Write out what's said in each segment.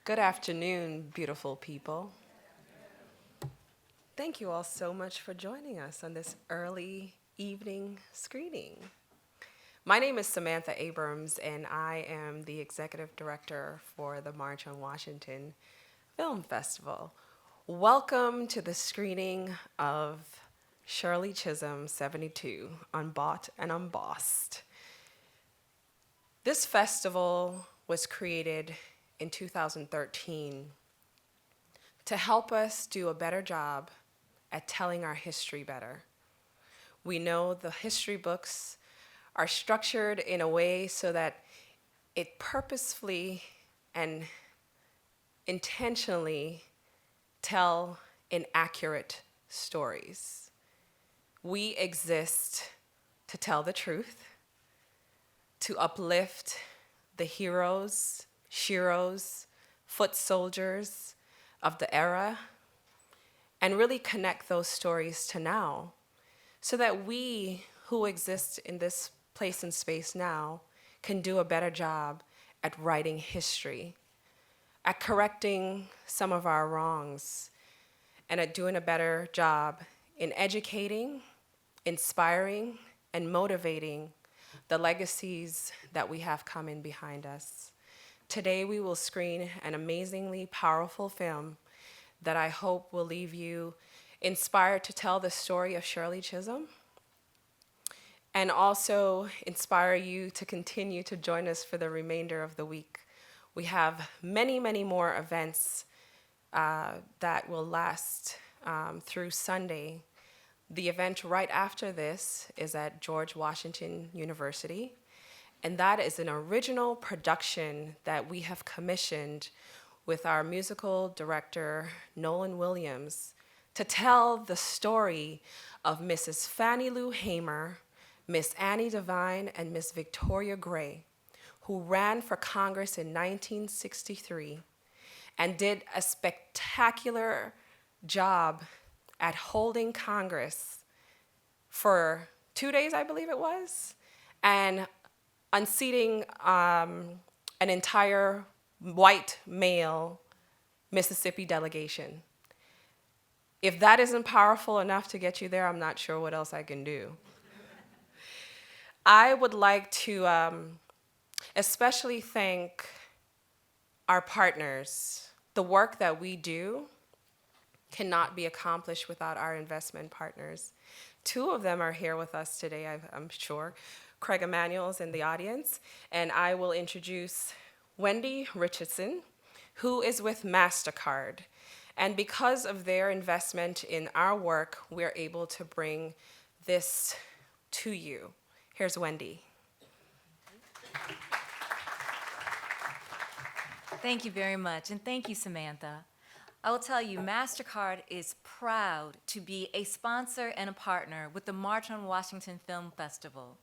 Good afternoon, beautiful people. Thank you all so much for joining us on this early evening screening. My name is Samantha Abrams, and I am the executive director for the March on Washington Film Festival. Welcome to the screening of Shirley Chisholm 72, Unbought and Unbossed. This festival was created in 2013 to help us do a better job at telling our history better. We know the history books are structured in a way so that it purposefully and intentionally tell inaccurate stories. We exist to tell the truth, to uplift the heroes, sheroes, foot soldiers of the era, and really connect those stories to now so that we who exist in this place and space now can do a better job at writing history, at correcting some of our wrongs, and at doing a better job in educating, inspiring, and motivating the legacies that we have coming behind us. Today we will screen an amazingly powerful film that I hope will leave you inspired to tell the story of Shirley Chisholm and also inspire you to continue to join us for the remainder of the week. We have many, many more events that will last through Sunday. The event right after this is at George Washington University, and that is an original production that we have commissioned with our musical director, Nolan Williams, to tell the story of Mrs. Fannie Lou Hamer, Miss Annie Devine, and Miss Victoria Gray, who ran for Congress in 1963 and did a spectacular job at holding Congress for 2 days, I believe it was, and unseating an entire white male Mississippi delegation. If that isn't powerful enough to get you there, I'm not sure what else I can do. I would like to especially thank our partners. The work that we do cannot be accomplished without our investment partners. Two of them are here with us today, I'm sure. Craig Emanuel's in the audience, and I will introduce Wendy Richardson, who is with MasterCard. And because of their investment in our work, we're able to bring this to you. Here's Wendy. Thank you very much, and thank you, Samantha. I will tell you, MasterCard is proud to be a sponsor and a partner with the March on Washington Film Festival.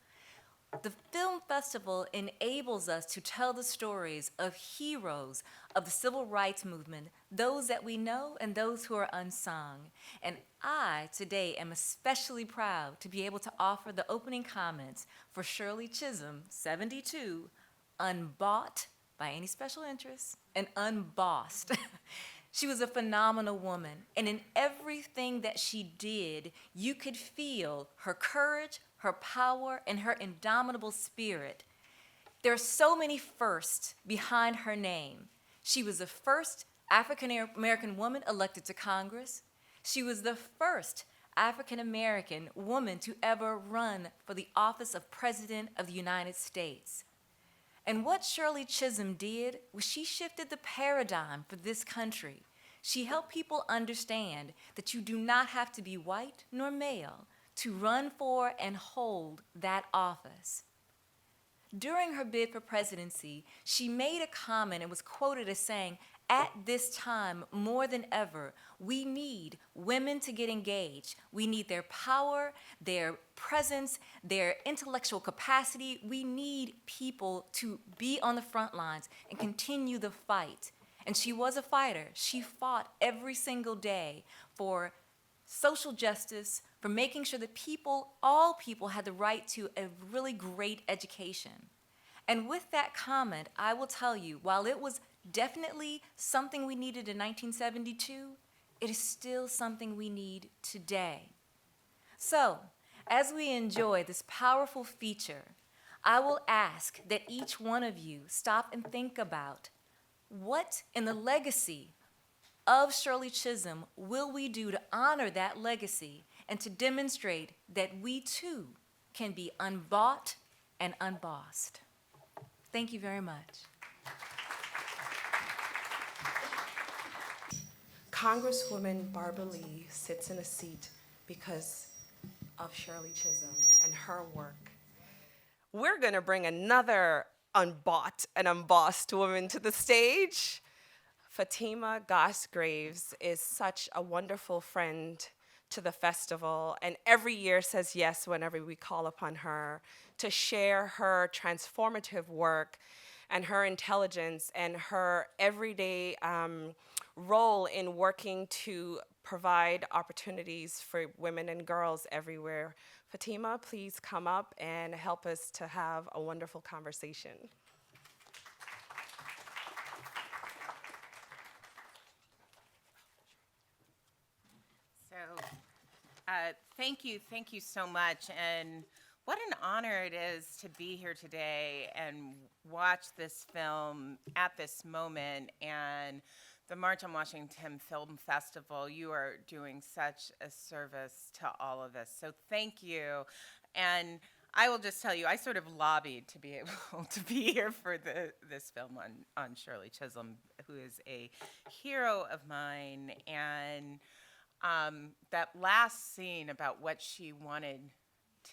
The film festival enables us to tell the stories of heroes of the civil rights movement, those that we know and those who are unsung. And I, today, am especially proud to be able to offer the opening comments for Shirley Chisholm, 72, Unbought by any special interest, and Unbossed. She was a phenomenal woman, and in everything that she did, you could feel her courage, her power, and her indomitable spirit. There are so many firsts behind her name. She was the first African-American woman elected to Congress. She was the first African-American woman to ever run for the office of President of the United States. And what Shirley Chisholm did was she shifted the paradigm for this country. She helped people understand that you do not have to be white nor male to run for and hold that office. During her bid for presidency, she made a comment and was quoted as saying, "At this time, more than ever, we need women to get engaged. We need their power, their presence, their intellectual capacity. We need people to be on the front lines and continue the fight." And she was a fighter. She fought every single day for social justice, for making sure that people, all people, had the right to a really great education. And with that comment, I will tell you, while it was definitely something we needed in 1972. It is still something we need today. So, as we enjoy this powerful feature, I will ask that each one of you stop and think about what in the legacy of Shirley Chisholm will we do to honor that legacy and to demonstrate that we too can be unbought and unbossed. Thank you very much. Congresswoman Barbara Lee sits in a seat because of Shirley Chisholm and her work. We're going to bring another unbought and unbossed woman to the stage. Fatima Goss-Graves is such a wonderful friend to the festival and every year says yes whenever we call upon her to share her transformative work and her intelligence and her everyday role in working to provide opportunities for women and girls everywhere. Fatima, please come up and help us to have a wonderful conversation. So, thank you so much. And what an honor it is to be here today and watch this film at this moment. And the March on Washington Film Festival, you are doing such a service to all of us. So thank you. And I will just tell you, I sort of lobbied to be able to be here for this film on Shirley Chisholm, who is a hero of mine. And that last scene about what she wanted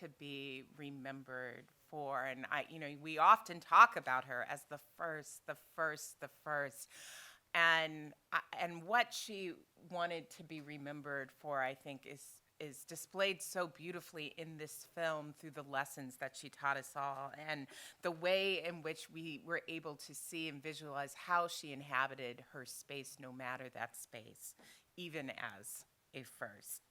to be remembered for, and we often talk about her as the first, the first, and what she wanted to be remembered for, I think, is displayed so beautifully in this film through the lessons that she taught us all and the way in which we were able to see and visualize how she inhabited her space, no matter that space, even as a first.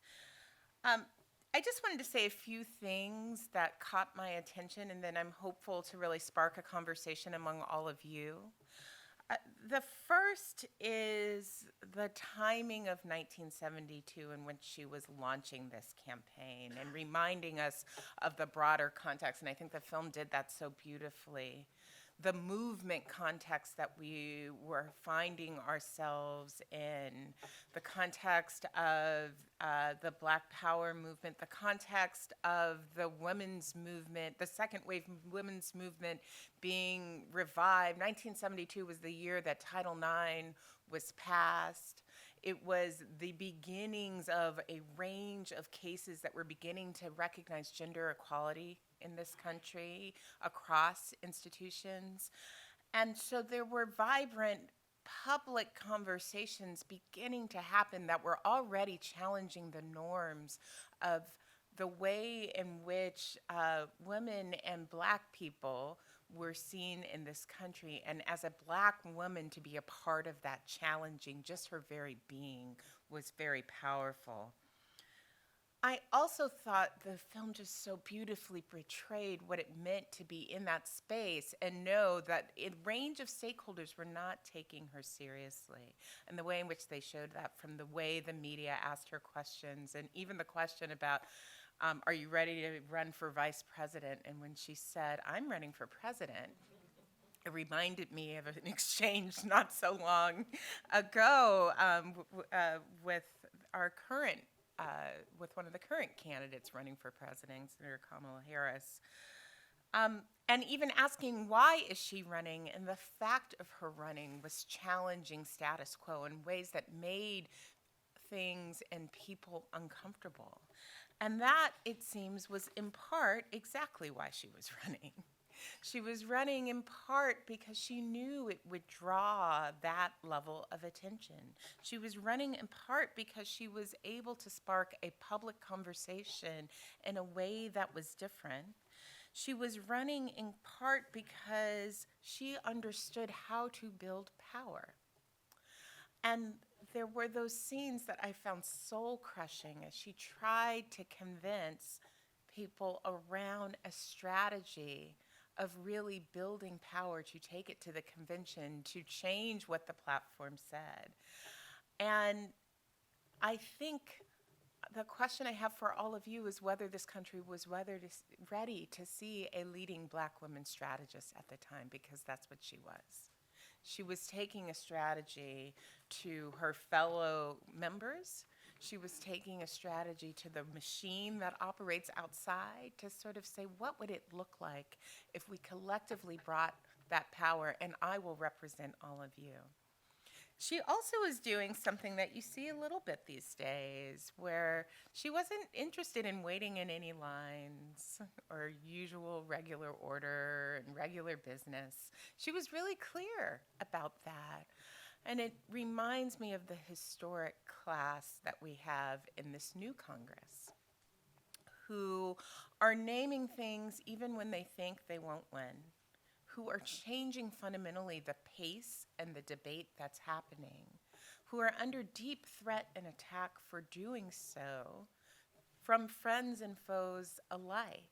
I just wanted to say a few things that caught my attention, and then I'm hopeful to really spark a conversation among all of you. The first is the timing of 1972 in which she was launching this campaign and reminding us of the broader context, and I think the film did that so beautifully. The movement context that we were finding ourselves in, the context of the Black Power movement, the context of the women's movement, the second wave women's movement being revived. 1972 was the year that Title IX was passed. It was the beginnings of a range of cases that were beginning to recognize gender equality in this country across institutions. And so there were vibrant public conversations beginning to happen that were already challenging the norms of the way in which women and Black people were seen in this country. And as a Black woman, to be a part of that challenging, just her very being, was very powerful. I also thought the film just so beautifully portrayed what it meant to be in that space and know that a range of stakeholders were not taking her seriously. And the way in which they showed that from the way the media asked her questions, and even the question about, are you ready to run for vice president? And when she said, I'm running for president, it reminded me of an exchange not so long ago with our current with one of the current candidates running for president, Senator Kamala Harris. And even asking why is she running, and the fact of her running was challenging status quo in ways that made things and people uncomfortable. And that, it seems, was in part exactly why she was running. She was running in part because she knew it would draw that level of attention. She was running in part because she was able to spark a public conversation in a way that was different. She was running in part because she understood how to build power. And there were those scenes that I found soul-crushing as she tried to convince people around a strategy of really building power to take it to the convention, to change what the platform said. And I think the question I have for all of you is whether this country was ready to see a leading black woman strategist at the time, because that's what she was. She was taking a strategy to her fellow members. She was taking a strategy to the machine that operates outside to sort of say, what would it look like if we collectively brought that power, and I will represent all of you. She also was doing something that you see a little bit these days, where she wasn't interested in waiting in any lines or usual regular order and regular business. She was really clear about that. And it reminds me of the historic class that we have in this new Congress, who are naming things even when they think they won't win, who are changing fundamentally the pace and the debate that's happening, who are under deep threat and attack for doing so from friends and foes alike,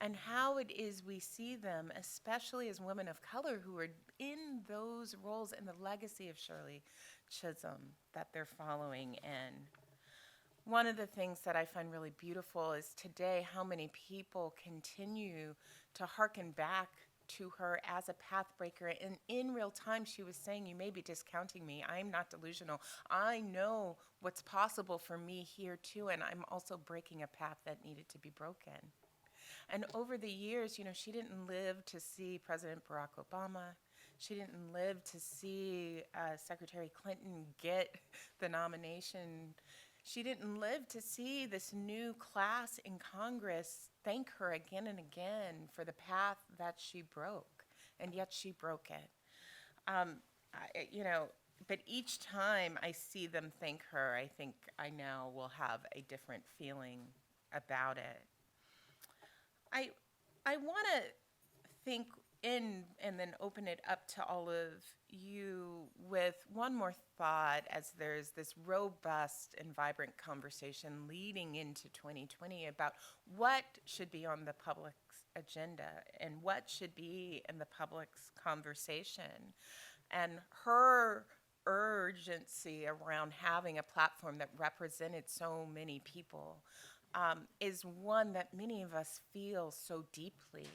and how it is we see them, especially as women of color who are in those roles, and the legacy of Shirley Chisholm that they're following in. One of the things that I find really beautiful is today how many people continue to hearken back to her as a pathbreaker. And in real time, she was saying, you may be discounting me. I'm not delusional. I know what's possible for me here too, and I'm also breaking a path that needed to be broken. And over the years, she didn't live to see President Barack Obama. She didn't live to see Secretary Clinton get the nomination. She didn't live to see this new class in Congress thank her again and again for the path that she broke, and yet she broke it. But each time I see them thank her, I think I now will have a different feeling about it. I want to think in and then open it up to all of you with one more thought, as there's this robust and vibrant conversation leading into 2020 about what should be on the public's agenda and what should be in the public's conversation. And her urgency around having a platform that represented so many people is one that many of us feel so deeply.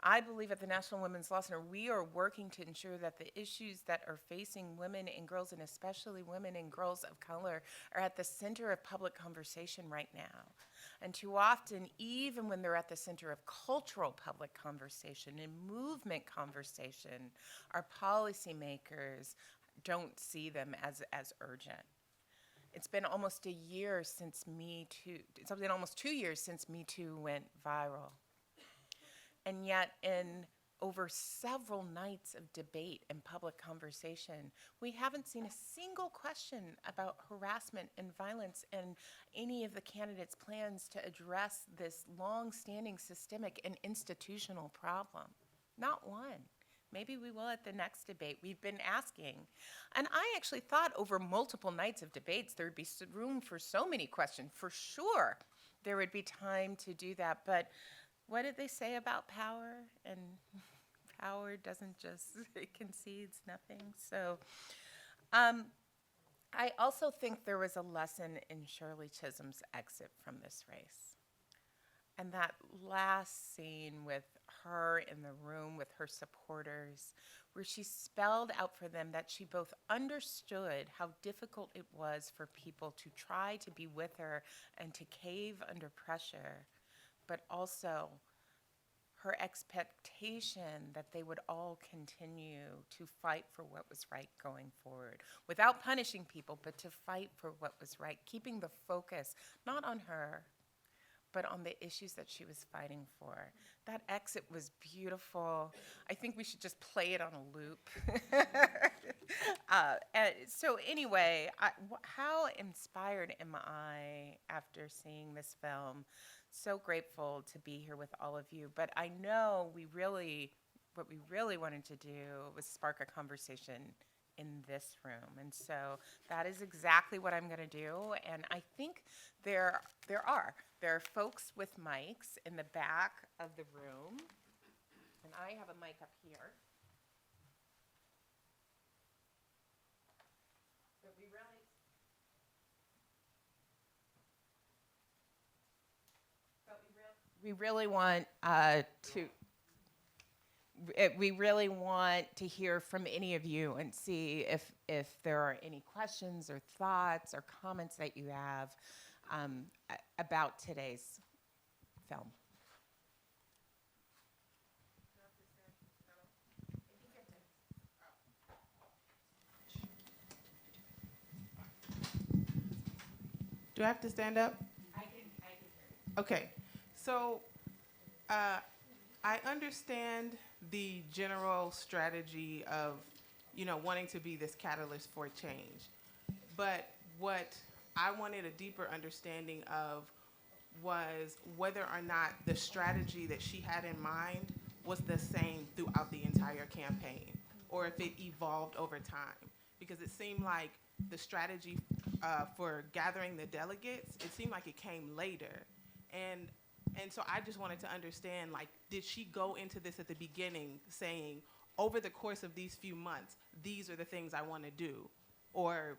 I believe at the National Women's Law Center, we are working to ensure that the issues that are facing women and girls, and especially women and girls of color, are at the center of public conversation right now. And too often, even when they're at the center of cultural public conversation and movement conversation, our policymakers don't see them as urgent. It's been almost a year since Me Too. It's been almost 2 years since Me Too went viral. And yet, in over several nights of debate and public conversation, we haven't seen a single question about harassment and violence in any of the candidates' plans to address this long-standing systemic and institutional problem. Not one. Maybe we will at the next debate. We've been asking. And I actually thought over multiple nights of debates there would be room for so many questions. For sure, there would be time to do that. But what did they say about power? And power doesn't just, it concedes nothing. So I also think there was a lesson in Shirley Chisholm's exit from this race. And that last scene with her in the room with her supporters, where she spelled out for them that she both understood how difficult it was for people to try to be with her and to cave under pressure, but also her expectation that they would all continue to fight for what was right going forward, without punishing people, but to fight for what was right, keeping the focus not on her, but on the issues that she was fighting for. That exit was beautiful. I think we should just play it on a loop. So anyway, how inspired am I after seeing this film? So grateful to be here with all of you. But I know what we really wanted to do was spark a conversation in this room. And so that is exactly what I'm going to do. And I think there are folks with mics in the back of the room. And I have a mic up here. But we really want we really want to hear from any of you and see if there are any questions or thoughts or comments that you have about today's film. Do I have to stand up? I can hear you. Okay. So I understand the general strategy of, wanting to be this catalyst for change. But what I wanted a deeper understanding of was whether or not the strategy that she had in mind was the same throughout the entire campaign, or if it evolved over time. Because it seemed like the strategy for gathering the delegates, it seemed like it came later. And so I just wanted to understand, like, did she go into this at the beginning saying, over the course of these few months, these are the things I want to do? Or,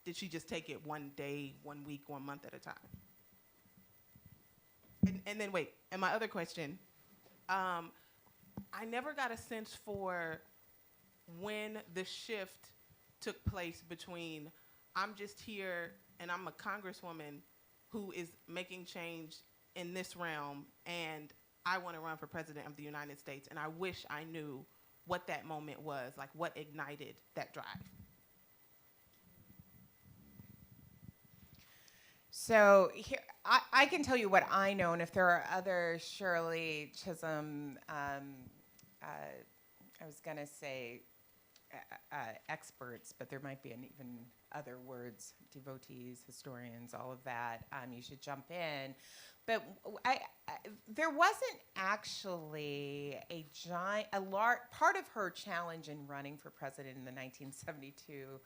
did she just take it one day, 1 week, 1 month at a time? And then wait, and my other question, I never got a sense for when the shift took place between I'm just here and I'm a congresswoman who is making change in this realm and I want to run for president of the United States, and I wish I knew what that moment was, like what ignited that drive. So here, I can tell you what I know, and if there are other Shirley Chisholm, I was going to say experts, but there might be even other words, devotees, historians, all of that. You should jump in. But there wasn't actually a large part of her challenge in running for president in the 1972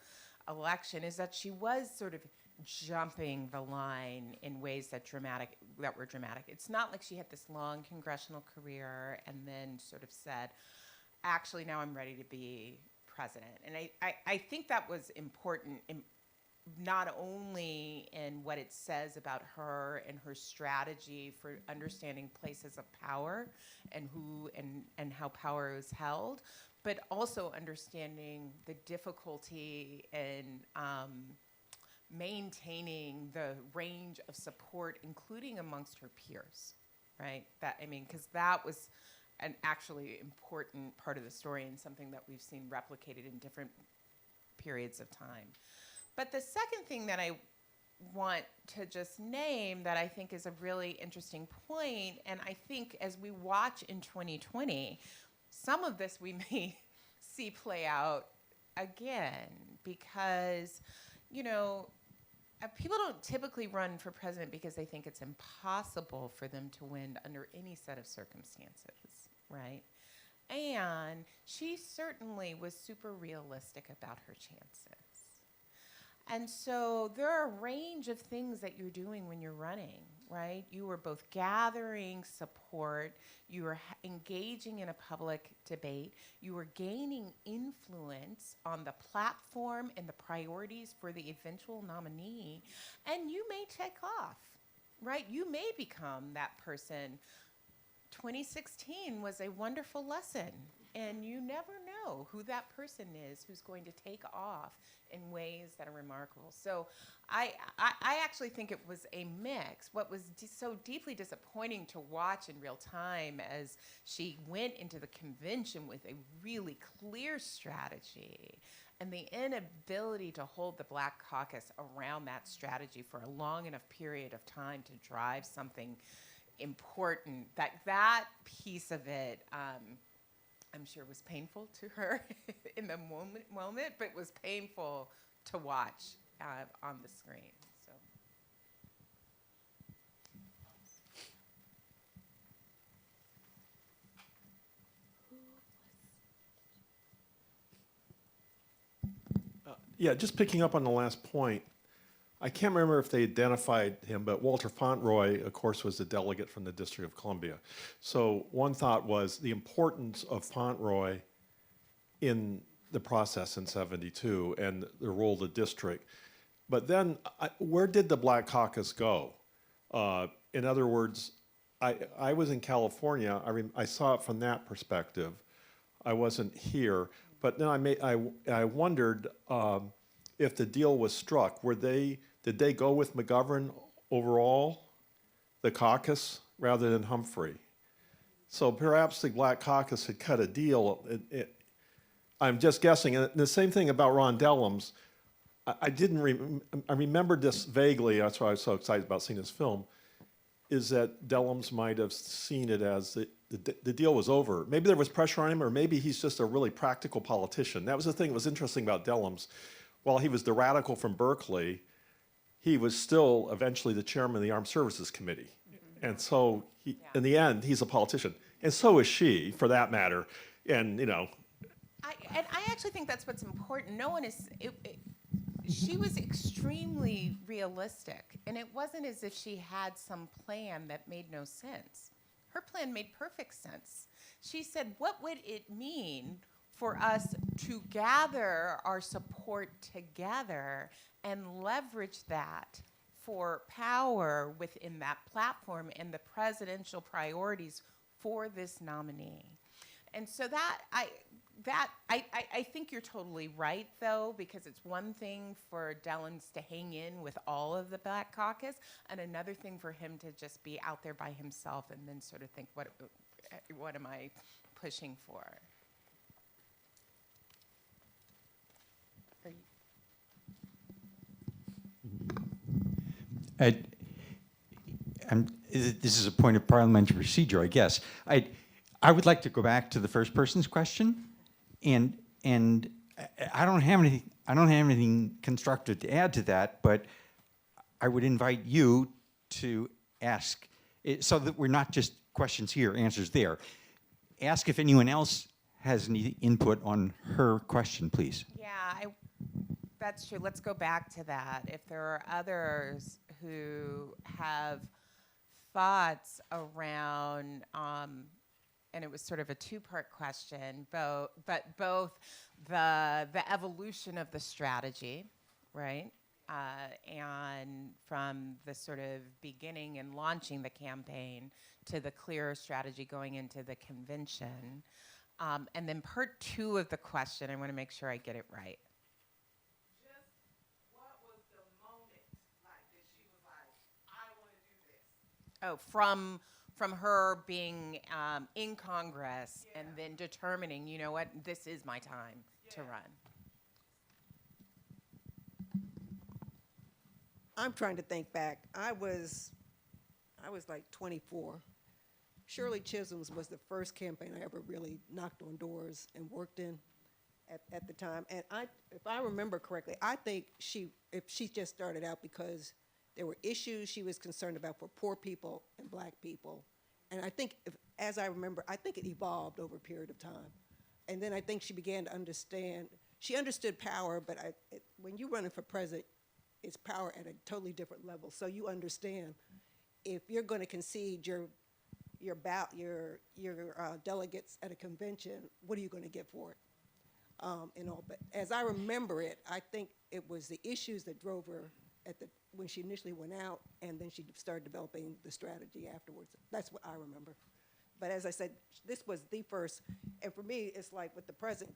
election is that she was sort of jumping the line in ways that were dramatic. It's not like she had this long congressional career and then sort of said, actually, now I'm ready to be president. And I think that was important not only in what it says about her and her strategy for understanding places of power and who and how power is held, but also understanding the difficulty in maintaining the range of support, including amongst her peers, right? Because that was an actually important part of the story and something that we've seen replicated in different periods of time. But the second thing that I want to just name that I think is a really interesting point, and I think as we watch in 2020, some of this we may see play out again because, people don't typically run for president because they think it's impossible for them to win under any set of circumstances, right? And she certainly was super realistic about her chances. And so there are a range of things that you're doing when you're running, right? You were both gathering support, you were engaging in a public debate, you were gaining influence on the platform and the priorities for the eventual nominee, and you may take off, right? You may become that person. 2016 was a wonderful lesson, and you never know who that person is who's going to take off in ways that are remarkable. So I actually think it was a mix. What was so deeply disappointing to watch in real time as she went into the convention with a really clear strategy and the inability to hold the Black Caucus around that strategy for a long enough period of time to drive something important, that piece of it, I'm sure was painful to her in the moment, but was painful to watch on the screen. So. Yeah, just picking up on the last point, I can't remember if they identified him, but Walter Fauntleroy, of course, was a delegate from the District of Columbia. So one thought was the importance of Fauntleroy in the process in '72 and the role of the district. But then, where did the Black Caucus go? In other words, I was in California. I saw it from that perspective. I wasn't here, but then I wondered if the deal was struck. Did they go with McGovern overall, the caucus, rather than Humphrey? So perhaps the Black Caucus had cut a deal. I'm just guessing. And the same thing about Ron Dellums. I remembered this vaguely. That's why I was so excited about seeing this film. Is that Dellums might have seen it as the deal was over. Maybe there was pressure on him, or maybe he's just a really practical politician. That was the thing that was interesting about Dellums. While he was the radical from Berkeley, he was still eventually the chairman of the Armed Services Committee. And so, in the end, he's a politician. And so is she, for that matter. And, I actually think that's what's important. No one is. She was extremely realistic, and it wasn't as if she had some plan that made no sense. Her plan made perfect sense. She said, what would it mean for us to gather our support together and leverage that for power within that platform and the presidential priorities for this nominee? And so I think you're totally right, though, because it's one thing for Dellums to hang in with all of the Black Caucus, and another thing for him to just be out there by himself and then sort of think, what am I pushing for? This is a point of parliamentary procedure, I guess. I would like to go back to the first person's question, and I don't have anything constructive to add to that, but I would invite you to ask, so that we're not just questions here, answers there. Ask if anyone else has any input on her question, please. Yeah, that's true. Let's go back to that. If there are others who have thoughts around, and it was sort of a two-part question, but both the evolution of the strategy, right? And from the sort of beginning and launching the campaign to the clearer strategy going into the convention. And then part two of the question, I want to make sure I get it right. Just what was the moment like that she was like, I want to do this? Oh, from her being in Congress and then determining, you know what, this is my time to run. I'm trying to think back. I was like 24. Shirley Chisholm's was the first campaign I ever really knocked on doors and worked in at the time. And if I remember correctly, I think if she just started out because there were issues she was concerned about for poor people and black people. And I think, as I remember, I think it evolved over a period of time. And then I think she began to understand, she understood power, but when you're running for president, it's power at a totally different level. So you understand, if you're going to concede your delegates at a convention, what are you going to get for it? But as I remember it, I think it was the issues that drove her when she initially went out, and then she started developing the strategy afterwards. That's what I remember. But as I said, this was the first, and for me, it's like with the present,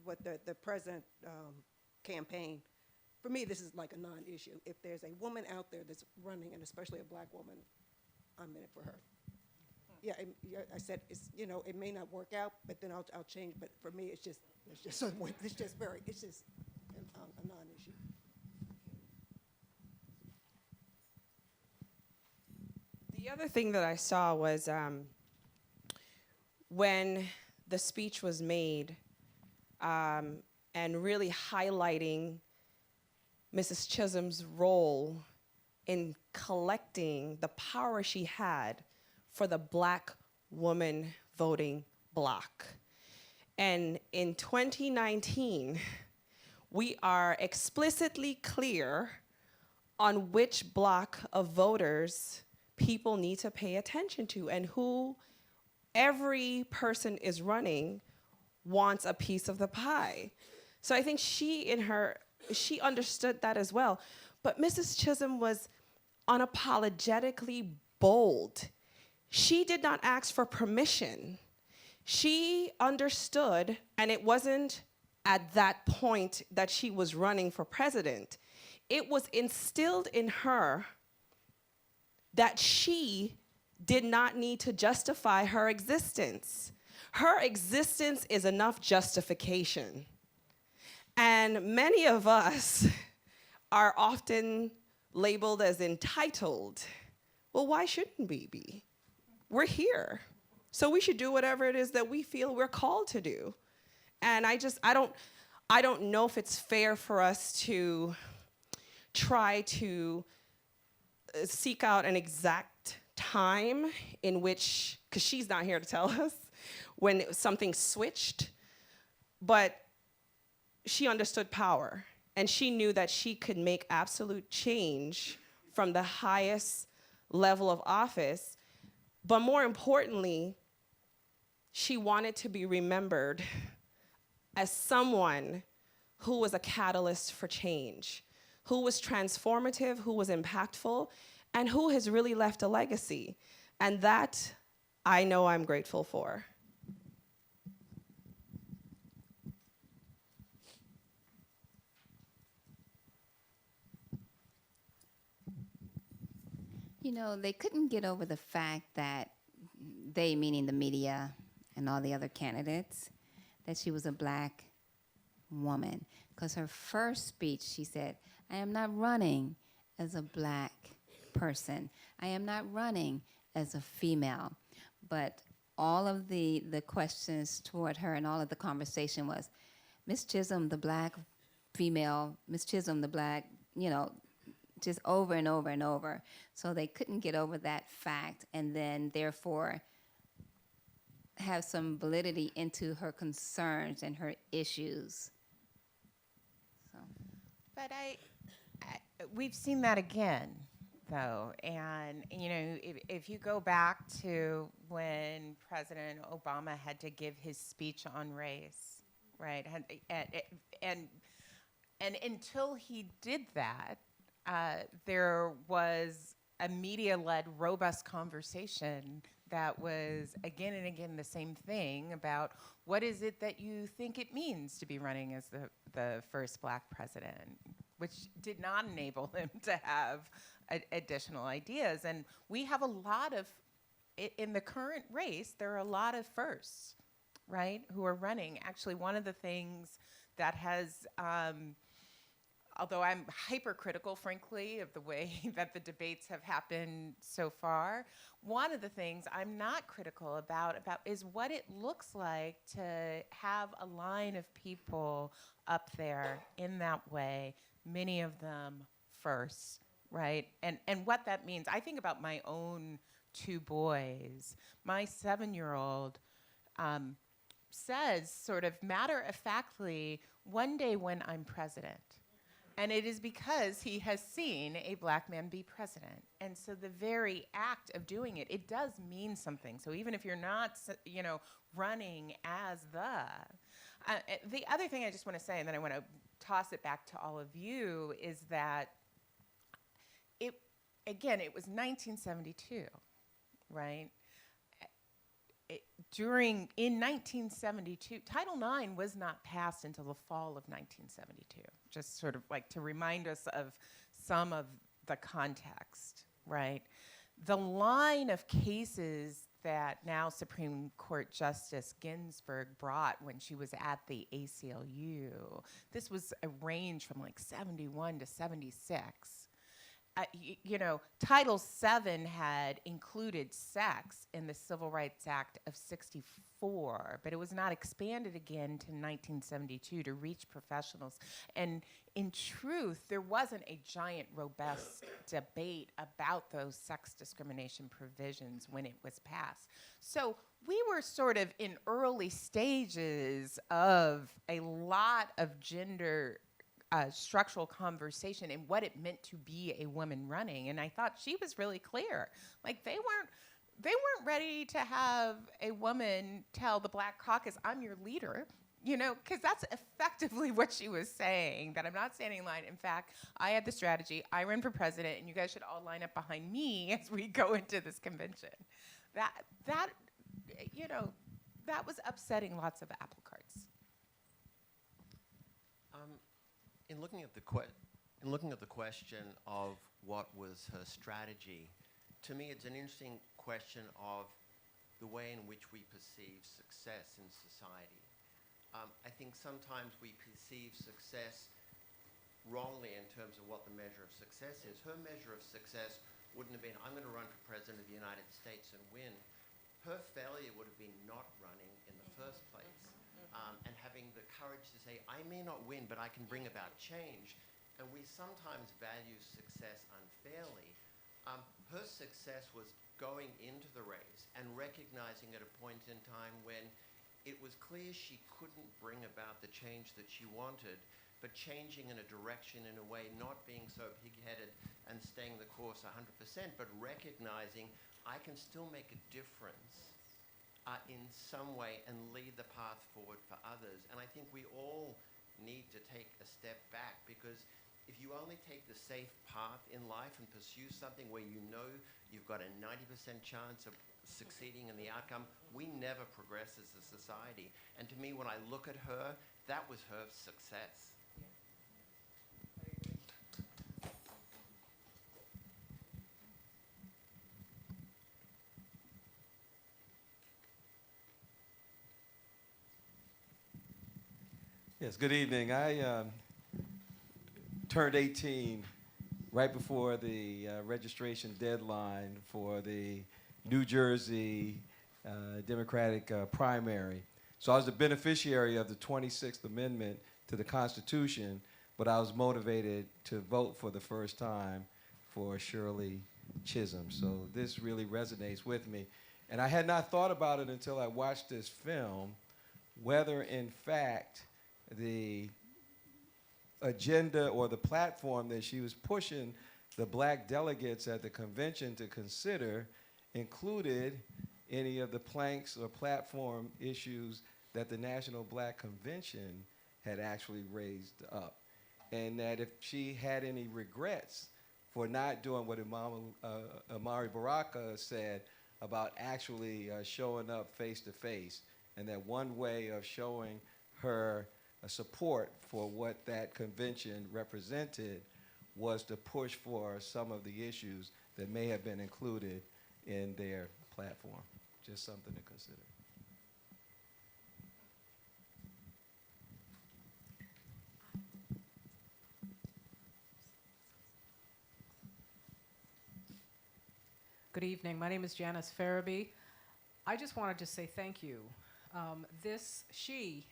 the present campaign. For me, this is like a non-issue. If there's a woman out there that's running, and especially a black woman, I'm in it for her. Yeah, I said it may not work out, but then I'll change. But for me, it's just a non-issue. The other thing that I saw was when the speech was made and really highlighting Mrs. Chisholm's role in collecting the power she had for the black woman voting bloc. And in 2019, we are explicitly clear on which block of voters people need to pay attention to and who every person is running wants a piece of the pie. So I think she understood that as well. But Mrs. Chisholm was unapologetically bold. She did not ask for permission. She understood, and it wasn't at that point that she was running for president. It was instilled in her that she did not need to justify her existence. Her existence is enough justification. And many of us are often labeled as entitled. Well, why shouldn't we be? We're here. So we should do whatever it is that we feel we're called to do. And I don't know if it's fair for us to try to seek out an exact time in which, because she's not here to tell us, when something switched, but she understood power, and she knew that she could make absolute change from the highest level of office. But more importantly, she wanted to be remembered as someone who was a catalyst for change, who was transformative, who was impactful, and who has really left a legacy. And that I know I'm grateful for. You know, they couldn't get over the fact that they, meaning the media and all the other candidates, that she was a black woman. Because her first speech, she said, I am not running as a black person. I am not running as a female. But all of the questions toward her and all of the conversation was, Miss Chisholm, the black female, Miss Chisholm, the black, you know, just over and over and over. So they couldn't get over that fact and then therefore have some validity into her concerns and her issues. So. But we've seen that again, though. And, you know, if you go back to when President Obama had to give his speech on race, right? And until he did that, there was a media-led, robust conversation that was again and again the same thing about what is it that you think it means to be running as the first black president, which did not enable him to have additional ideas. And we have a lot of, in the current race, there are a lot of firsts, right, who are running. Actually, one of the things that has, although I'm hypercritical, frankly, of the way that the debates have happened so far, one of the things I'm not critical about is what it looks like to have a line of people up there in that way, many of them first, right? And what that means. I think about my own two boys. My 7-year-old says sort of matter-of-factly, one day when I'm president. And it is because he has seen a black man be president. And so the very act of doing it, it does mean something. So even if you're not, you know, running as the other thing I just want to say, and then I want to toss it back to all of you, is that it was 1972, right? In 1972, Title IX was not passed until the fall of 1972, just sort of like to remind us of some of the context, right? The line of cases that now Supreme Court Justice Ginsburg brought when she was at the ACLU, this was a range from like 71 to 76. You know, Title VII had included sex in the Civil Rights Act of '64, but it was not expanded again to 1972 to reach professionals. And in truth, there wasn't a giant, robust debate about those sex discrimination provisions when it was passed. So we were sort of in early stages of a lot of gender structural conversation and what it meant to be a woman running. And I thought she was really clear. Like they weren't ready to have a woman tell the Black Caucus, "I'm your leader." You know, because that's effectively what she was saying, that I'm not standing in line. In fact, I had the strategy, I run for president, and you guys should all line up behind me as we go into this convention. That you know, that was upsetting lots of apple carts. In looking at the question of what was her strategy, to me it's an interesting question of the way in which we perceive success in society. I think sometimes we perceive success wrongly in terms of what the measure of success is. Her measure of success wouldn't have been, I'm going to run for president of the United States and win. Her failure would have been not running in the first place, and having the courage to say, I may not win, but I can bring about change. And we sometimes value success unfairly. Her success was going into the race and recognizing at a point in time when it was clear she couldn't bring about the change that she wanted, but changing in a direction in a way, not being so pig-headed and staying the course 100%, but recognizing I can still make a difference in some way and lead the path forward for others. And I think we all need to take a step back, because if you only take the safe path in life and pursue something where you know you've got a 90% chance of succeeding in the outcome, we never progress as a society. And to me, when I look at her, that was her success. Yes, good evening. I turned 18 right before the registration deadline for the New Jersey Democratic primary. So I was the beneficiary of the 26th Amendment to the Constitution, but I was motivated to vote for the first time for Shirley Chisholm. So this really resonates with me. And I had not thought about it until I watched this film, whether in fact the agenda or the platform that she was pushing the black delegates at the convention to consider included any of the planks or platform issues that the National Black Convention had actually raised up. And that if she had any regrets for not doing what Amari Baraka said about actually showing up face to face, and that one way of showing her support for what that convention represented was to push for some of the issues that may have been included in their platform. Just something to consider. Good evening. My name is Janice Farabee. I just wanted to say thank you. She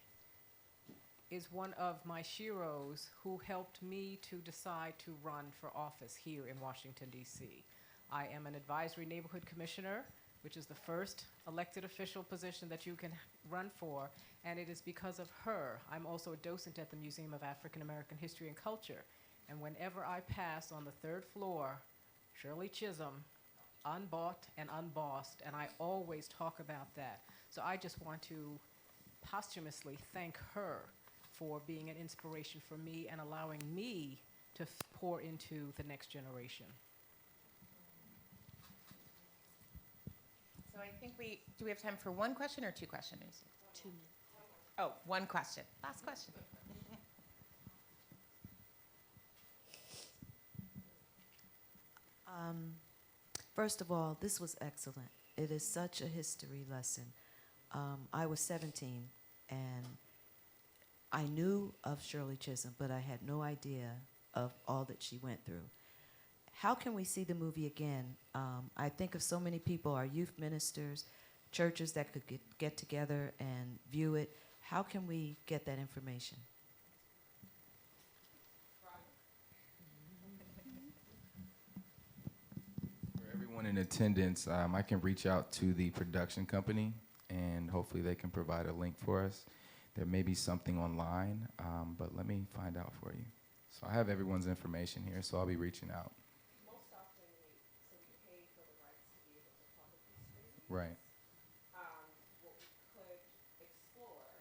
is one of my sheroes who helped me to decide to run for office here in Washington, D.C. I am an advisory neighborhood commissioner, which is the first elected official position that you can run for, and it is because of her. I'm also a docent at the Museum of African American History and Culture, and whenever I pass on the third floor, Shirley Chisholm, unbought and unbossed, and I always talk about that. So I just want to posthumously thank her for being an inspiration for me and allowing me to pour into the next generation. So I think do we have time for one question or two questions? 2 minutes. Oh, one question. Last question. First of all, this was excellent. It is such a history lesson. I was 17, and I knew of Shirley Chisholm, but I had no idea of all that she went through. How can we see the movie again? I think of so many people, our youth ministers, churches that could get together and view it. How can we get that information? For everyone in attendance, I can reach out to the production company, and hopefully they can provide a link for us. There may be something online, but let me find out for you. So I have everyone's information here, so I'll be reaching out. Most often, so we pay for the rights to be able to publicly screen. Right. What we could explore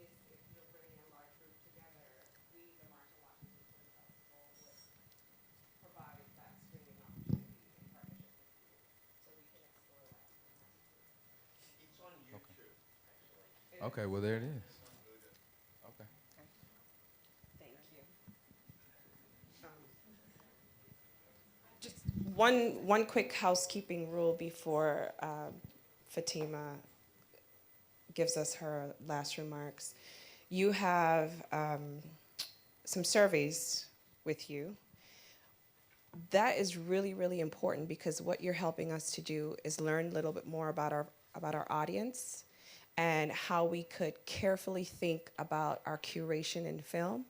is if you're bringing a large group together, we, the March on Washington Film Festival, would provide that screening opportunity in partnership with you, so we can explore that. I'm happy to. It's on YouTube, actually. Okay, well, there it is. Okay. Thank you. Just one quick housekeeping rule before Fatima gives us her last remarks. You have some surveys with you. That is really, really important because what you're helping us to do is learn a little bit more about our audience and how we could carefully think about our curation in film.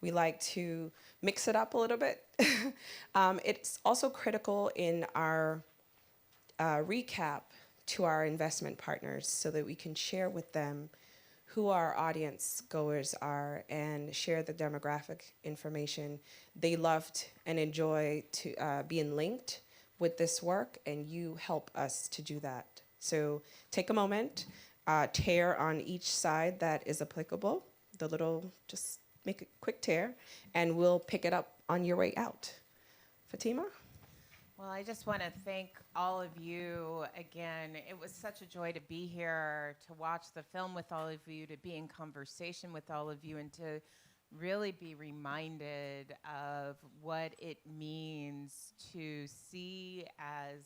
We like to mix it up a little bit. It's also critical in our recap to our investment partners so that we can share with them who our audience goers are and share the demographic information. They loved and enjoy to being linked with this work, and you help us to do that. So take a moment, tear on each side that is applicable, the little, just make a quick tear, and we'll pick it up on your way out. Fatima? Well, I just want to thank all of you again. It was such a joy to be here, to watch the film with all of you, to be in conversation with all of you, and to really be reminded of what it means to see as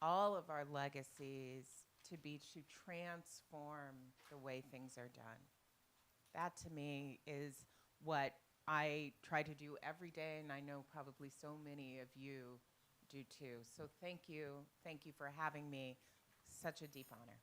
all of our legacies to transform the way things are done. That to me is what I try to do every day, and I know probably so many of you do too. So thank you for having me. Such a deep honor.